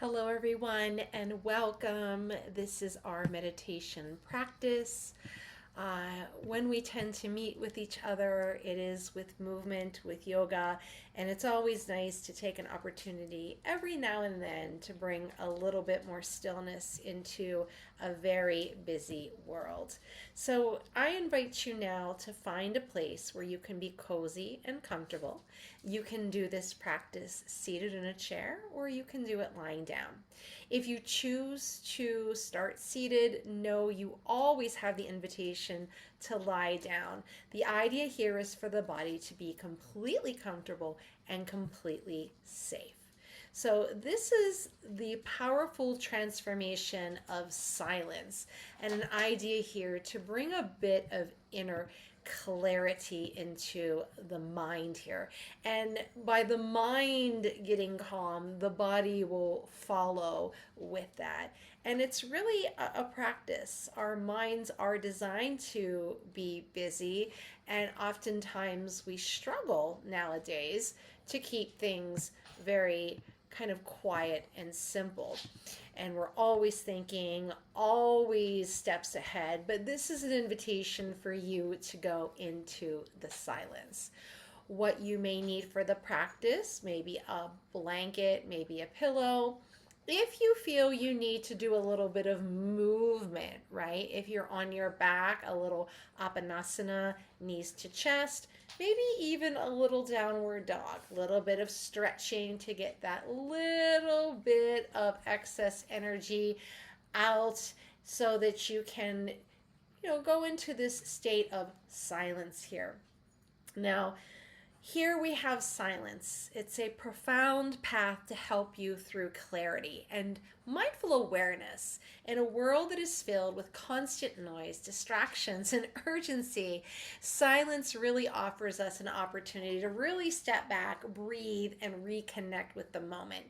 Hello, everyone, and welcome. This is our meditation practice. When we tend to meet with each other, it is with movement, with yoga, and it's always nice to take an opportunity every now and then to bring a little bit more stillness into a very busy world. So, I invite you now to find a place where you can be cozy and comfortable. You can do this practice seated in a chair, or you can do it lying down. If you choose to start seated, know you always have the invitation to lie down. The idea here is for the body to be completely comfortable and completely safe. So, this is the powerful transformation of silence, and an idea here to bring a bit of inner clarity into the mind here. And by the mind getting calm, the body will follow with that. And it's really a practice. Our minds are designed to be busy, and oftentimes we struggle nowadays to keep things very kind of quiet and simple. And we're always thinking, always steps ahead. But this is an invitation for you to go into the silence. What you may need for the practice, maybe a blanket, maybe a pillow. If you feel you need to do a little bit of movement, right? If you're on your back, a little apanasana, knees to chest, maybe even a little downward dog, a little bit of stretching to get that little bit of excess energy out so that you can, go into this state of silence here. Now, here we have silence. It's a profound path to help you through clarity and mindful awareness in a world that is filled with constant noise, distractions, and urgency. Silence really offers us an opportunity to really step back, breathe, and reconnect with the moment.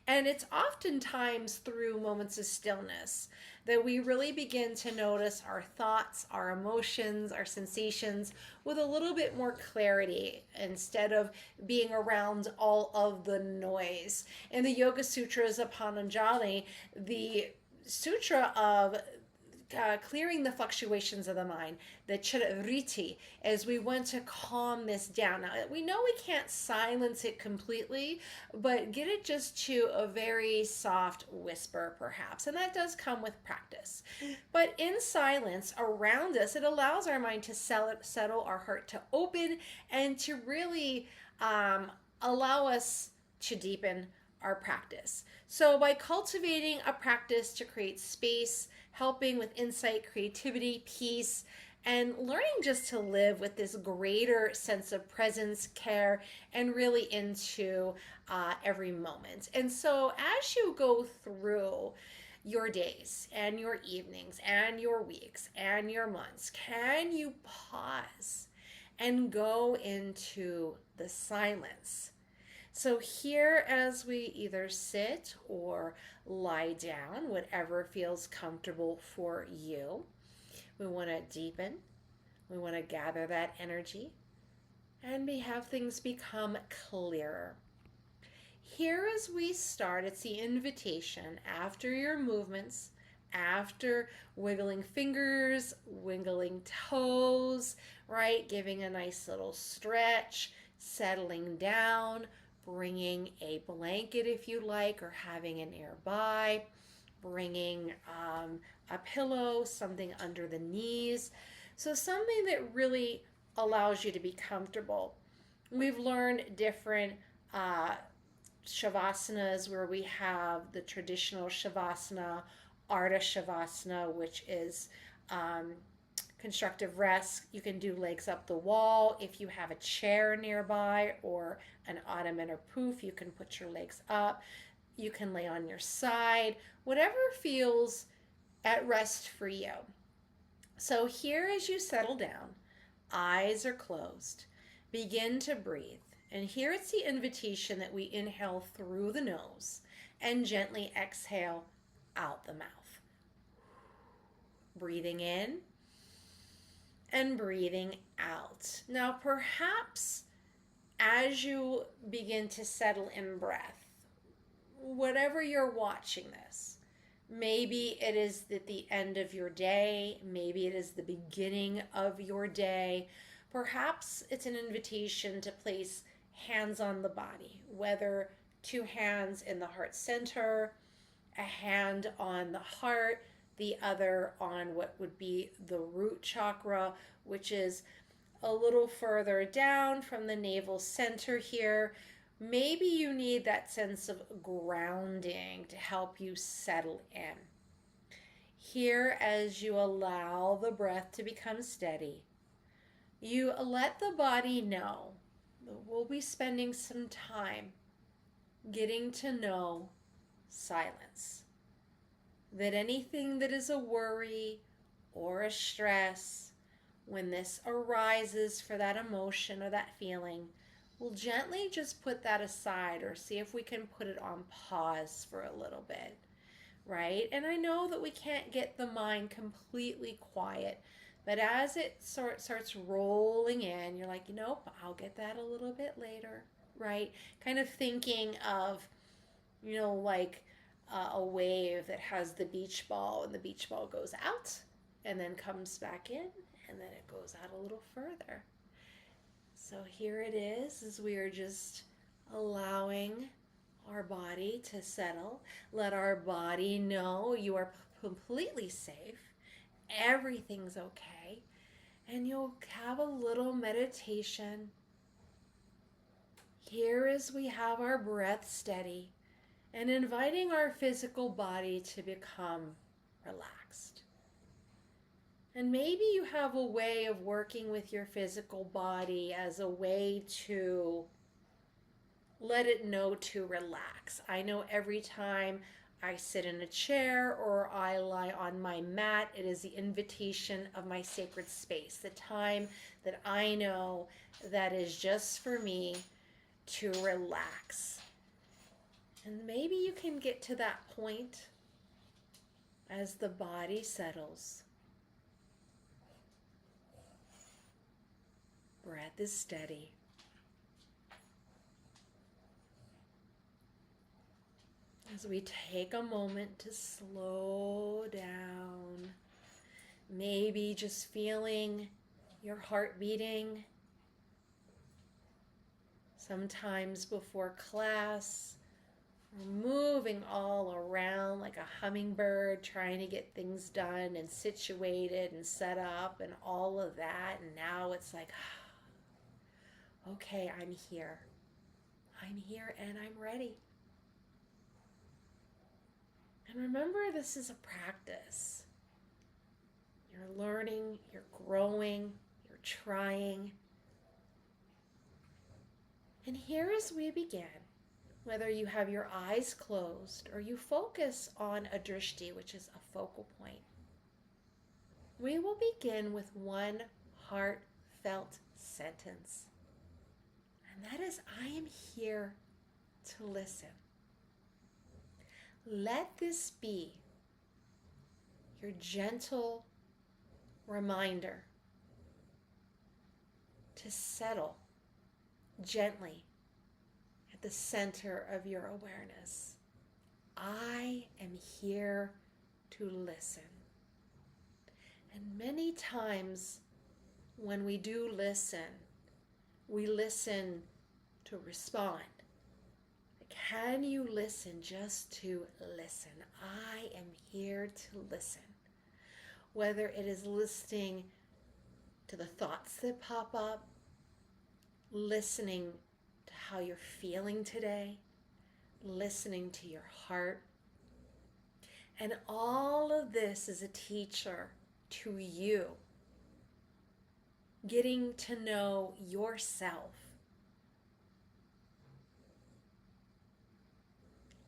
And it's oftentimes through moments of stillness that we really begin to notice our thoughts, our emotions, our sensations with a little bit more clarity instead of being around all of the noise. In the Yoga Sutras of Patanjali, the sutra of clearing the fluctuations of the mind, the chitta as we want to calm this down. Now, we know we can't silence it completely, but get it just to a very soft whisper, perhaps. And that does come with practice. But in silence around us, it allows our mind to settle, our heart to open, and to really allow us to deepen our practice. So, by cultivating a practice to create space, helping with insight, creativity, peace, and learning just to live with this greater sense of presence, care, and really into every moment. And so, as you go through your days and your evenings and your weeks and your months, can you pause and go into the silence? So, here as we either sit or lie down, whatever feels comfortable for you, we want to deepen, we want to gather that energy, and we have things become clearer. Here as we start, it's the invitation after your movements, after wiggling fingers, wiggling toes, right? Giving a nice little stretch, settling down, bringing a blanket if you like, or having it nearby, bringing a pillow, something under the knees. So something that really allows you to be comfortable. We've learned different shavasanas where we have the traditional shavasana, ardha shavasana, which is constructive rest. You can do legs up the wall. If you have a chair nearby or an ottoman or poof, you can put your legs up. You can lay on your side, whatever feels at rest for you. So here as you settle down, eyes are closed, begin to breathe. And here it's the invitation that we inhale through the nose and gently exhale out the mouth. Breathing in and breathing out. Now, perhaps as you begin to settle in breath, whatever you're watching this, maybe it is at the end of your day, maybe it is the beginning of your day. Perhaps it's an invitation to place hands on the body, whether two hands in the heart center, a hand on the heart, the other on what would be the root chakra, which is a little further down from the navel center here. Maybe you need that sense of grounding to help you settle in. Here, as you allow the breath to become steady, you let the body know that we'll be spending some time getting to know silence. That anything that is a worry or a stress, when this arises for that emotion or that feeling, we'll gently just put that aside or see if we can put it on pause for a little bit, right? And I know that we can't get the mind completely quiet, but as it starts rolling in, you're like, nope, I'll get that a little bit later, right? Kind of thinking of, like a wave that has the beach ball, and the beach ball goes out and then comes back in, and then it goes out a little further. So here it is, as we are just allowing our body to settle. Let our body know you are completely safe. Everything's okay. And you'll have a little meditation. Here as we have our breath steady and inviting our physical body to become relaxed. And maybe you have a way of working with your physical body as a way to let it know to relax. I know every time I sit in a chair or I lie on my mat, it is the invitation of my sacred space, the time that I know that is just for me to relax. And maybe you can get to that point as the body settles. Breath is steady. As we take a moment to slow down, maybe just feeling your heart beating. Sometimes before class, we're moving all around like a hummingbird, trying to get things done and situated and set up and all of that. And now it's like, okay, I'm here. I'm here and I'm ready. And remember, this is a practice. You're learning, you're growing, you're trying. And here as we begin, whether you have your eyes closed or you focus on a drishti, which is a focal point, we will begin with one heartfelt sentence. And that is, I am here to listen. Let this be your gentle reminder to settle gently at the center of your awareness. I am here to listen. And many times when we do listen, we listen to respond. Can you listen just to listen? I am here to listen. Whether it is listening to the thoughts that pop up, listening to how you're feeling today, listening to your heart. And all of this is a teacher to you, getting to know yourself.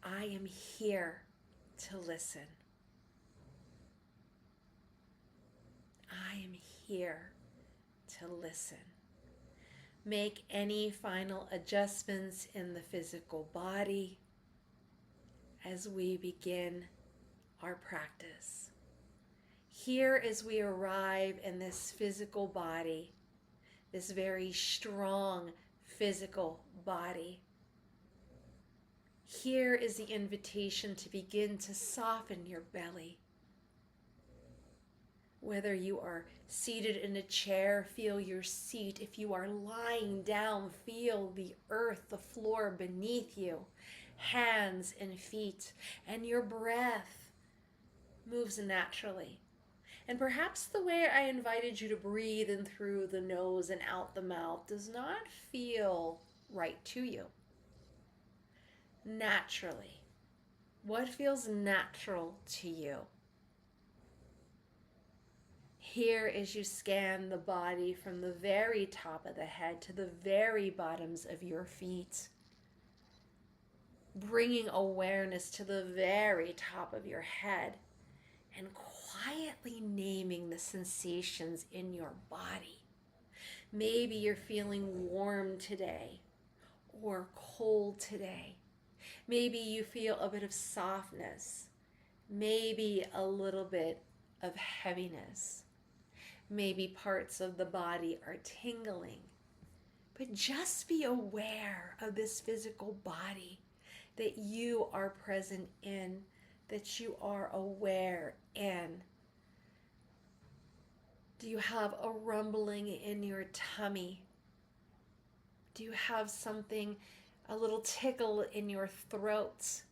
I am here to listen. I am here to listen. Make any final adjustments in the physical body as we begin our practice. Here, as we arrive in this physical body, this very strong physical body, Here is the invitation to begin to soften your belly. Whether you are seated in a chair, feel your seat. If you are lying down, feel the earth, the floor beneath you, hands and feet, and your breath moves naturally. And perhaps the way I invited you to breathe in through the nose and out the mouth does not feel right to you. Naturally. What feels natural to you? Here, as you scan the body from the very top of the head to the very bottoms of your feet, bringing awareness to the very top of your head and quietly naming the sensations in your body. Maybe you're feeling warm today or cold today. Maybe you feel a bit of softness, maybe a little bit of heaviness. Maybe parts of the body are tingling. But just be aware of this physical body that you are present in, that you are aware in. Do you have a rumbling in your tummy? Do you have something, a little tickle in your throat?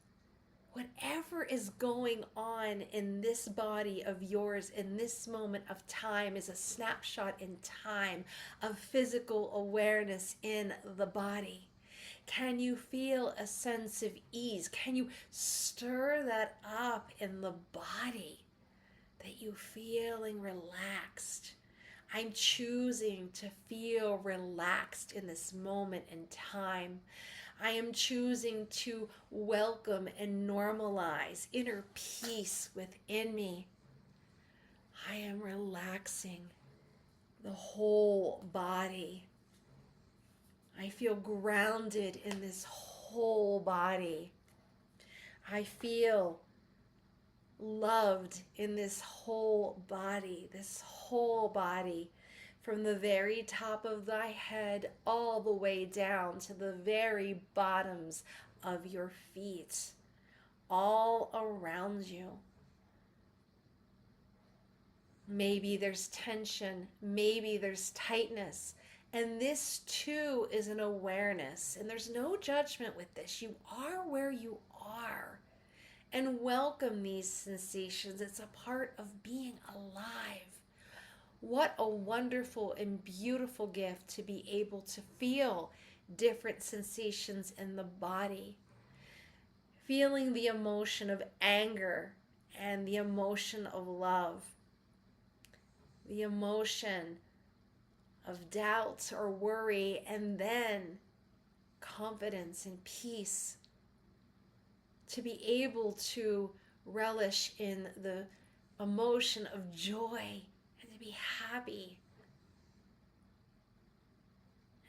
Whatever is going on in this body of yours in this moment of time is a snapshot in time of physical awareness in the body. Can you feel a sense of ease? Can you stir that up in the body? That you feeling relaxed. I'm choosing to feel relaxed in this moment in time. I am choosing to welcome and normalize inner peace within me. I am relaxing the whole body. I feel grounded in this whole body. I feel loved in this whole body, from the very top of thy head all the way down to the very bottoms of your feet, all around you. Maybe there's tension, maybe there's tightness, and this too is an awareness, and there's no judgment with this. You are where you are. And welcome these sensations. It's a part of being alive. What a wonderful and beautiful gift to be able to feel different sensations in the body. Feeling the emotion of anger and the emotion of love. The emotion of doubt or worry, and then confidence and peace. To be able to relish in the emotion of joy and to be happy.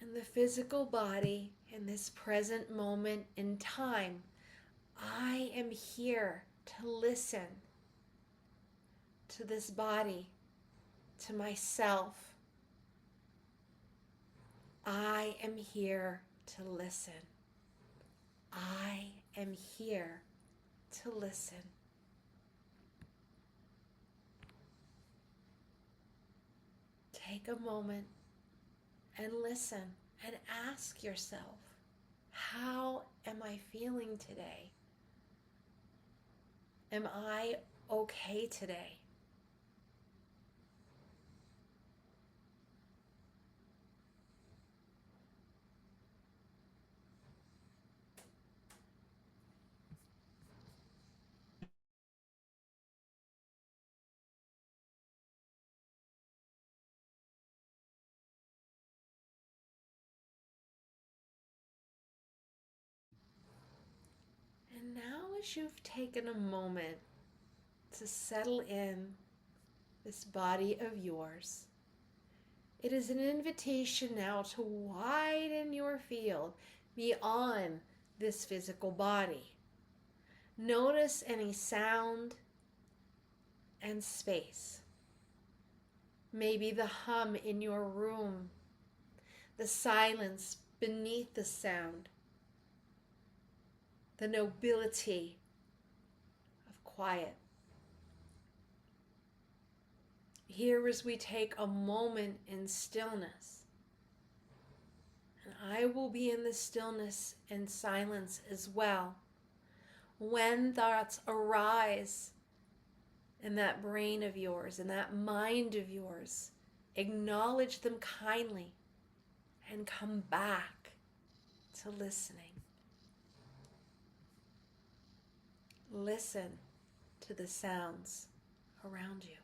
And the physical body in this present moment in time, I am here to listen to this body, to myself. I am here to listen. I am here to listen. Take a moment and listen and ask yourself, how am I feeling today? Am I okay today? And now, as you've taken a moment to settle in this body of yours, it is an invitation now to widen your field beyond this physical body. Notice any sound and space. Maybe the hum in your room, the silence beneath the sound. the nobility of quiet. Here, as we take a moment in stillness, and I will be in the stillness and silence as well. When thoughts arise in that brain of yours, in that mind of yours, acknowledge them kindly and come back to listening. Listen to the sounds around you.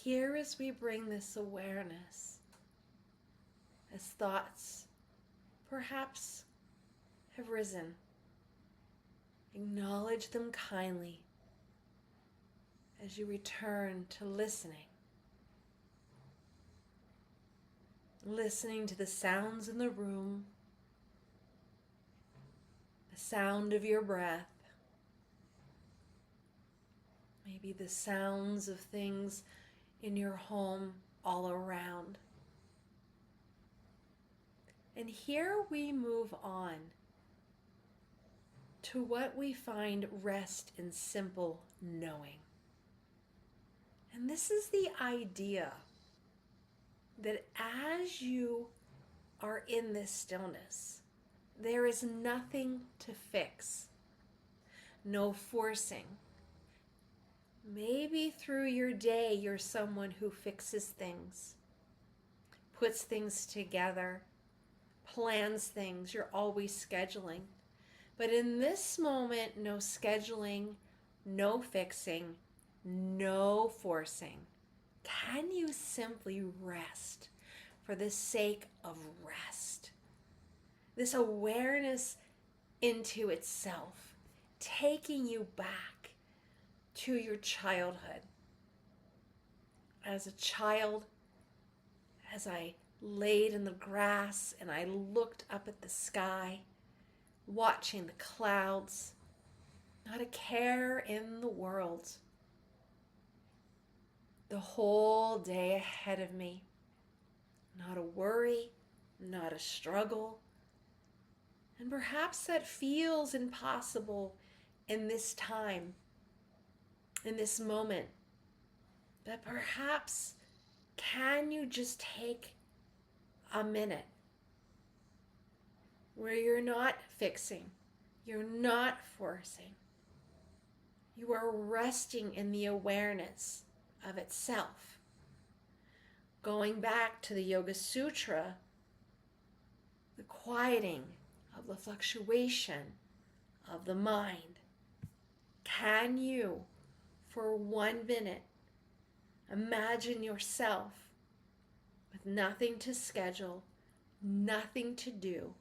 Here, as we bring this awareness, as thoughts perhaps have risen, acknowledge them kindly as you return to listening. Listening to the sounds in the room, the sound of your breath, maybe the sounds of things in your home all around. And here we move on to what we find rest in simple knowing. And this is the idea that as you are in this stillness, there is nothing to fix, no forcing. Maybe through your day, you're someone who fixes things, puts things together, plans things, you're always scheduling. But in this moment, no scheduling, no fixing, no forcing. Can you simply rest for the sake of rest? This awareness into itself, taking you back to your childhood. As a child, as I laid in the grass and I looked up at the sky, watching the clouds, not a care in the world. The whole day ahead of me, not a worry, not a struggle. And perhaps that feels impossible in this time, in this moment. But perhaps, can you just take a minute where you're not fixing, you're not forcing, you are resting in the awareness of itself. Going back to the Yoga Sutra, the quieting of the fluctuation of the mind. Can you, for 1 minute, imagine yourself with nothing to schedule, nothing to do,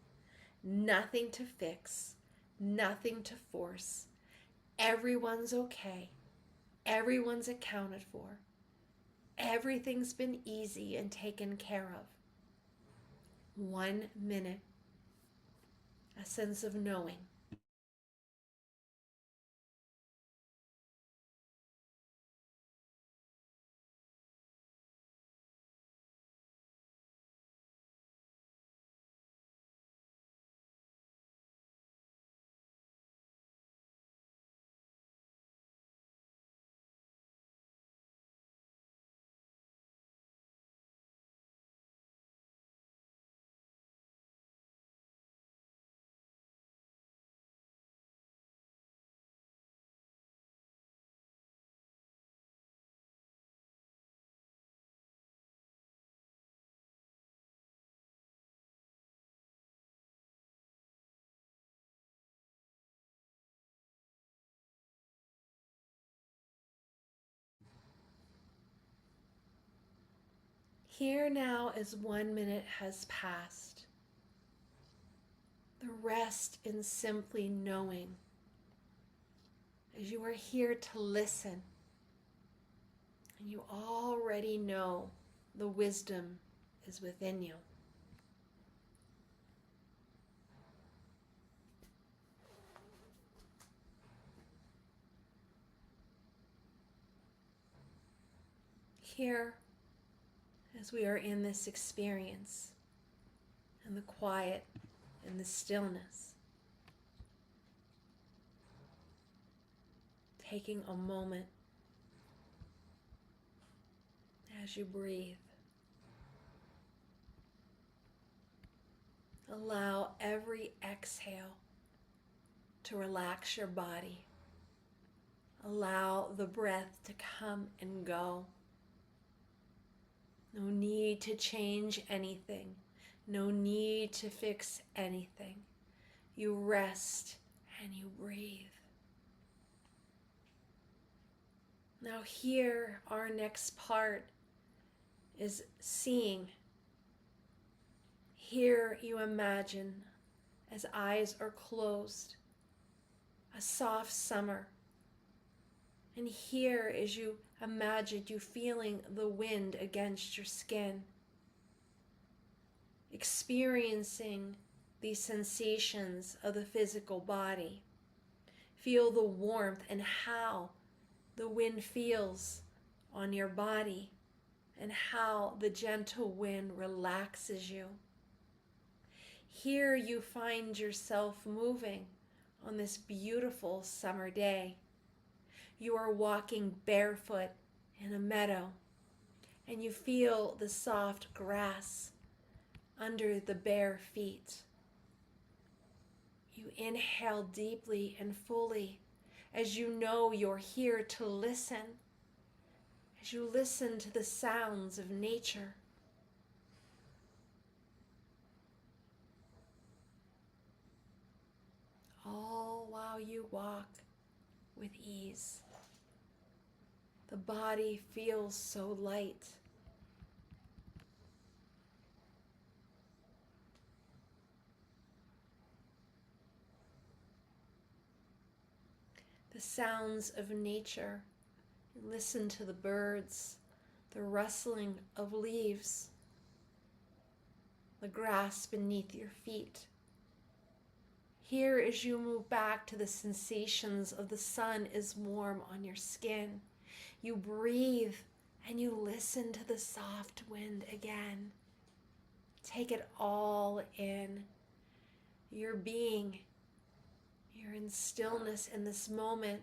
nothing to fix, nothing to force? Everyone's okay. Everyone's accounted for. Everything's been easy and taken care of. 1 minute. A sense of knowing. Here now, as 1 minute has passed, the rest in simply knowing, as you are here to listen, and you already know the wisdom is within you. Here, as we are in this experience, and the quiet and the stillness, taking a moment as you breathe. Allow every exhale to relax your body. Allow the breath to come and go. No need to change anything. No need to fix anything. You rest and you breathe. Now here, our next part is seeing. Here you imagine, as eyes are closed, a soft summer. And here, as you imagine, you feeling the wind against your skin, experiencing these sensations of the physical body. Feel the warmth and how the wind feels on your body and how the gentle wind relaxes you. Here you find yourself moving on this beautiful summer day. You are walking barefoot in a meadow, and you feel the soft grass under the bare feet. You inhale deeply and fully as you know you're here to listen, as you listen to the sounds of nature. All while you walk with ease. The body feels so light. The sounds of nature. Listen to the birds, the rustling of leaves, the grass beneath your feet. Here, as you move back to the sensations of the sun is warm on your skin, you breathe and you listen to the soft wind again. Take it all in. Your being, you're in stillness in this moment,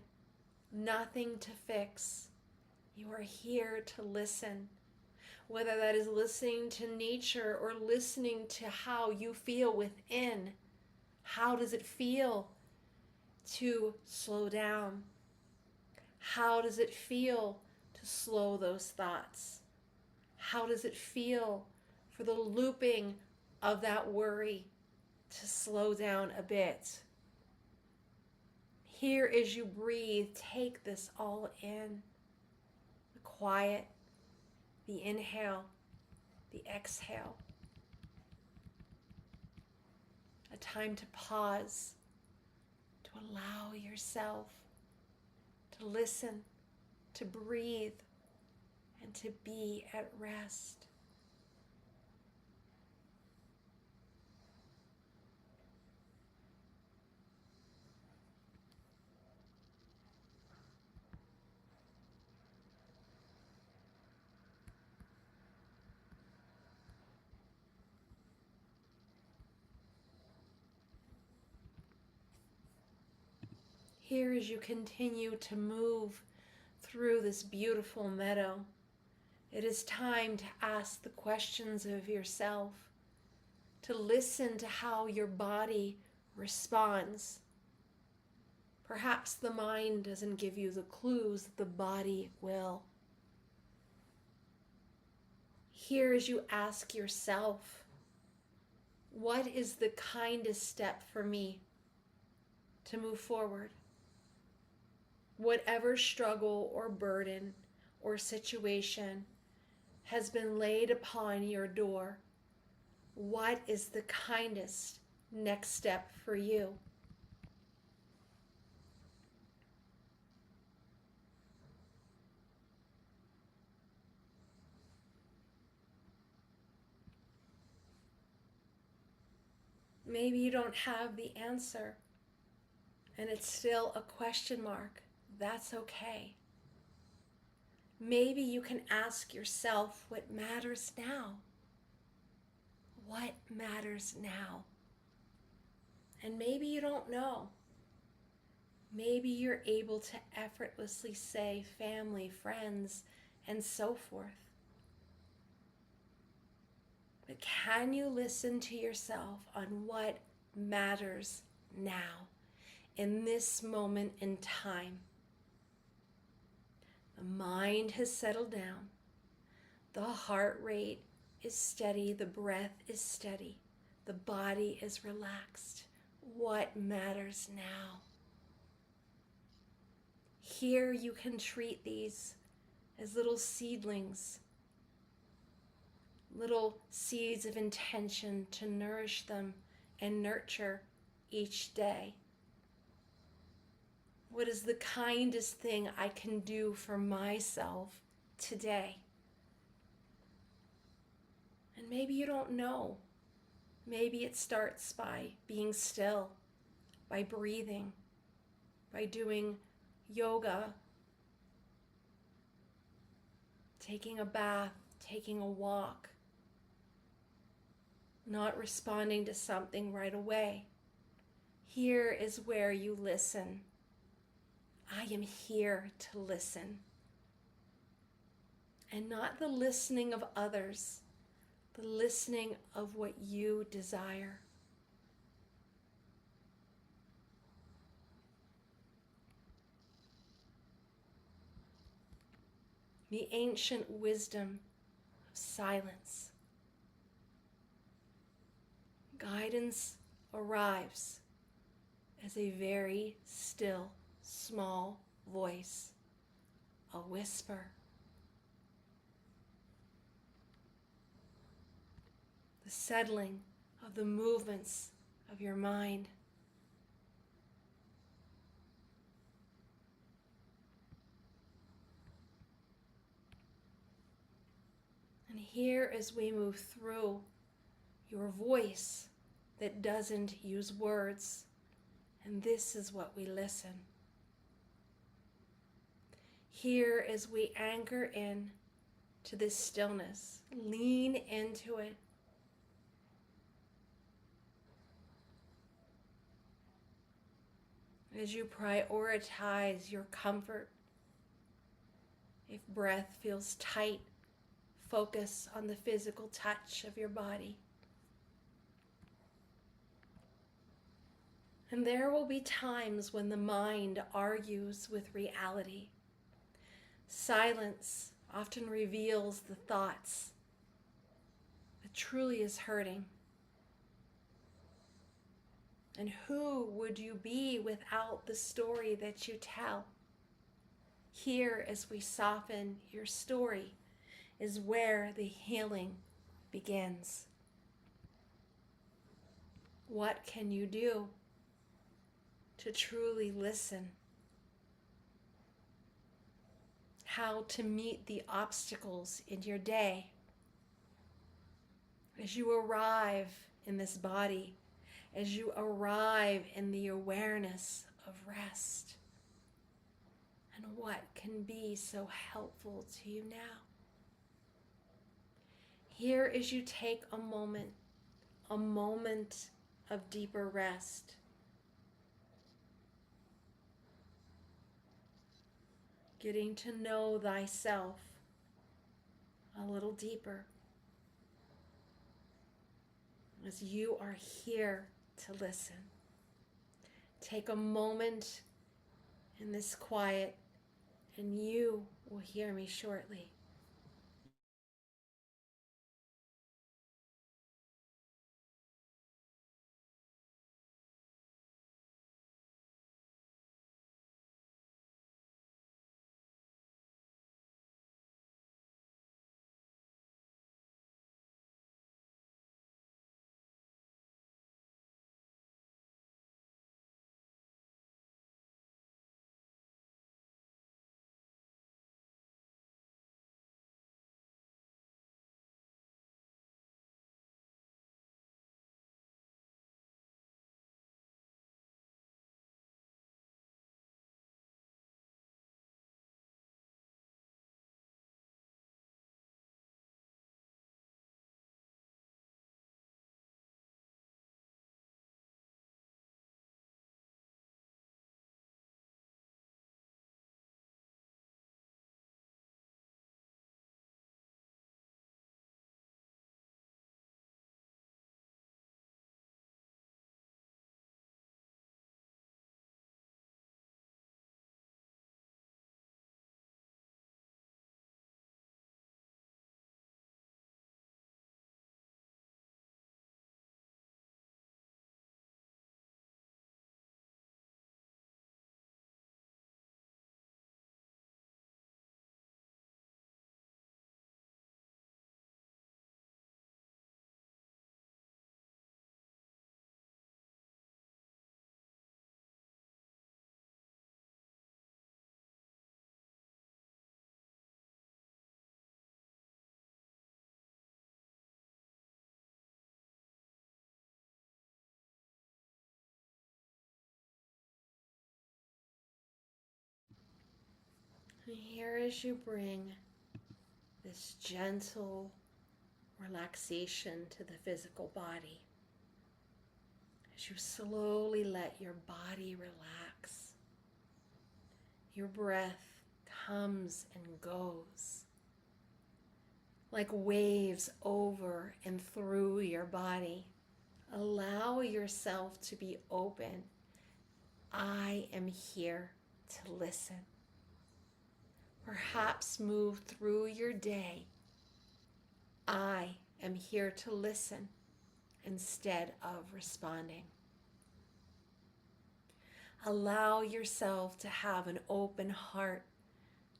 nothing to fix. You are here to listen, whether that is listening to nature or listening to how you feel within. How does it feel to slow down? How does it feel to slow those thoughts? How does it feel for the looping of that worry to slow down a bit? Here, as you breathe, take this all in. The quiet, the inhale, the exhale. A time to pause, to allow yourself to listen, to breathe, and to be at rest. Here, as you continue to move through this beautiful meadow, it is time to ask the questions of yourself, to listen to how your body responds. Perhaps the mind doesn't give you the clues, the body will. Here, as you ask yourself, what is the kindest step for me to move forward? Whatever struggle or burden or situation has been laid upon your door, what is the kindest next step for you? Maybe you don't have the answer and it's still a question mark. That's okay. Maybe you can ask yourself what matters now. What matters now? And maybe you don't know. Maybe you're able to effortlessly say family, friends, and so forth. But can you listen to yourself on what matters now, in this moment in time? The mind has settled down. The heart rate is steady. The breath is steady. The body is relaxed. What matters now? Here you can treat these as little seedlings, little seeds of intention to nourish them and nurture each day. What is the kindest thing I can do for myself today? And maybe you don't know. Maybe it starts by being still, by breathing, by doing yoga, taking a bath, taking a walk, not responding to something right away. Here is where you listen. I am here to listen. And not the listening of others, the listening of what you desire. The ancient wisdom of silence. Guidance arrives as a very still, small voice, a whisper. The settling of the movements of your mind. And here, as we move through your voice that doesn't use words, and this is what we listen. Here, as we anchor in to this stillness, lean into it. As you prioritize your comfort, if breath feels tight, focus on the physical touch of your body. And there will be times when the mind argues with reality. Silence often reveals the thoughts that truly is hurting. And who would you be without the story that you tell? Here, as we soften your story, is where the healing begins. What can you do to truly listen? How to meet the obstacles in your day as you arrive in this body, as you arrive in the awareness of rest, and what can be so helpful to you now. Here, as you take a moment of deeper rest, getting to know thyself a little deeper, as you are here to listen. Take a moment in this quiet, and you will hear me shortly. And here as you bring this gentle relaxation to the physical body, as you slowly let your body relax, your breath comes and goes like waves over and through your body. Allow yourself to be open. I am here to listen. Perhaps move through your day. I am here to listen instead of responding. Allow yourself to have an open heart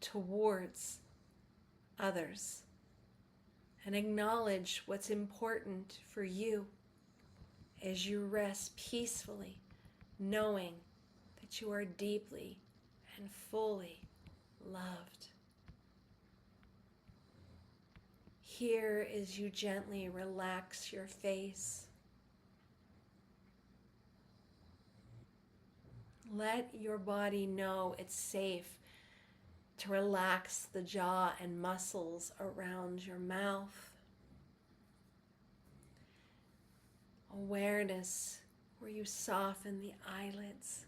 towards others and acknowledge what's important for you as you rest peacefully, knowing that you are deeply and fully loved. Here as you gently relax your face, let your body know it's safe to relax the jaw and muscles around your mouth. Awareness where you soften the eyelids.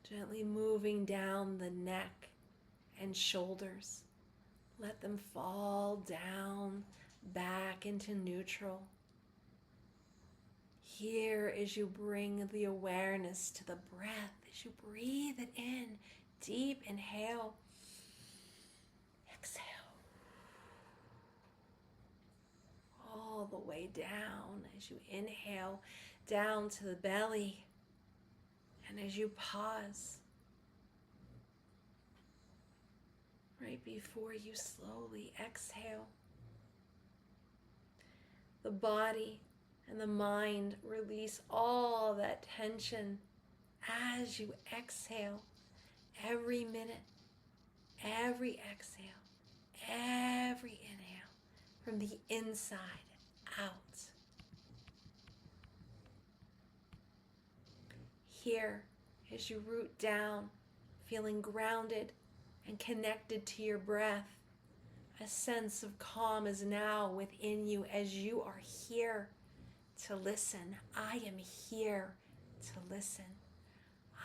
Gently moving down the neck and shoulders. Let them fall down back into neutral. Here as you bring the awareness to the breath, as you breathe it in, deep inhale, exhale, all the way down as you inhale down to the belly, and as you pause, right before you slowly exhale, the body and the mind release all that tension as you exhale. Every minute, every exhale, every inhale from the inside out. Here, as you root down, feeling grounded and connected to your breath, a sense of calm is now within you as you are here to listen. I am here to listen.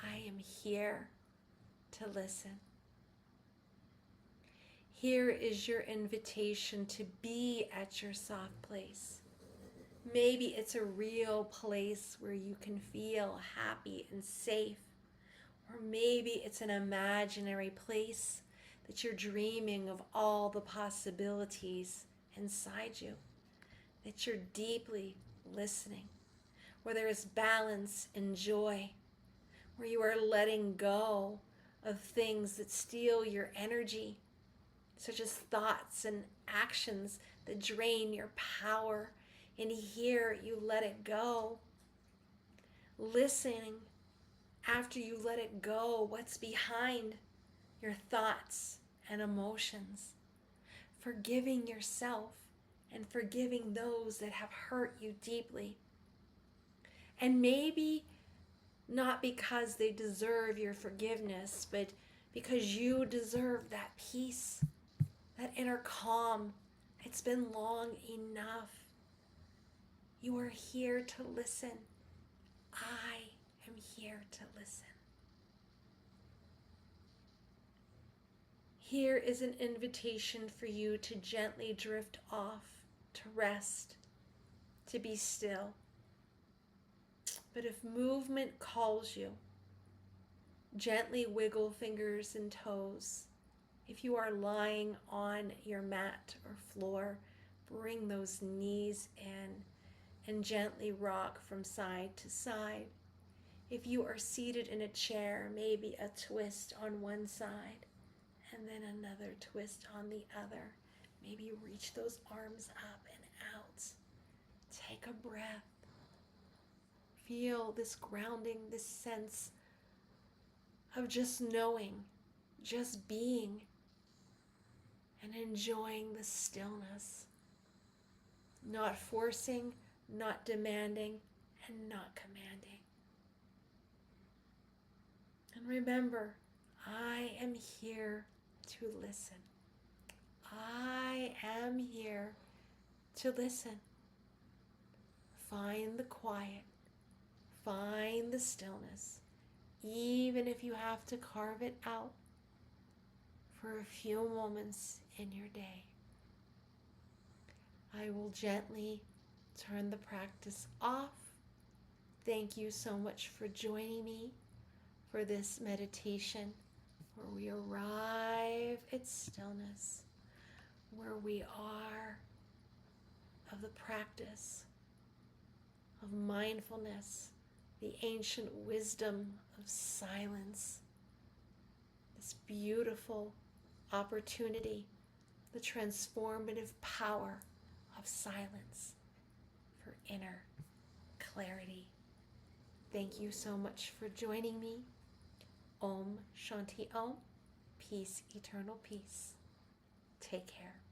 I am here to listen. Here is your invitation to be at your soft place. Maybe it's a real place where you can feel happy and safe. Or maybe it's an imaginary place that you're dreaming of all the possibilities inside you, that you're deeply listening, where there is balance and joy, where you are letting go of things that steal your energy, such as thoughts and actions that drain your power. And here you let it go. Listening after you let it go, what's behind your thoughts and emotions. Forgiving yourself and forgiving those that have hurt you deeply. And maybe not because they deserve your forgiveness, but because you deserve that peace, that inner calm. It's been long enough. You are here to listen. I am here to listen. Here is an invitation for you to gently drift off, to rest, to be still. But if movement calls you, gently wiggle fingers and toes. If you are lying on your mat or floor, bring those knees in and gently rock from side to side. If you are seated in a chair, maybe a twist on one side and then another twist on the other. Maybe reach those arms up and out. Take a breath. Feel this grounding, this sense of just knowing, just being, and enjoying the stillness. Not forcing, not demanding, and not commanding. And remember, I am here to listen. I am here to listen. Find the quiet. Find the stillness. Even if you have to carve it out for a few moments in your day. I will gently turn the practice off. Thank you so much for joining me for this meditation where we arrive at stillness, where we are of the practice of mindfulness, the ancient wisdom of silence, this beautiful opportunity, the transformative power of silence for inner clarity. Thank you so much for joining me. Om Shanti Om. Peace, eternal peace. Take care.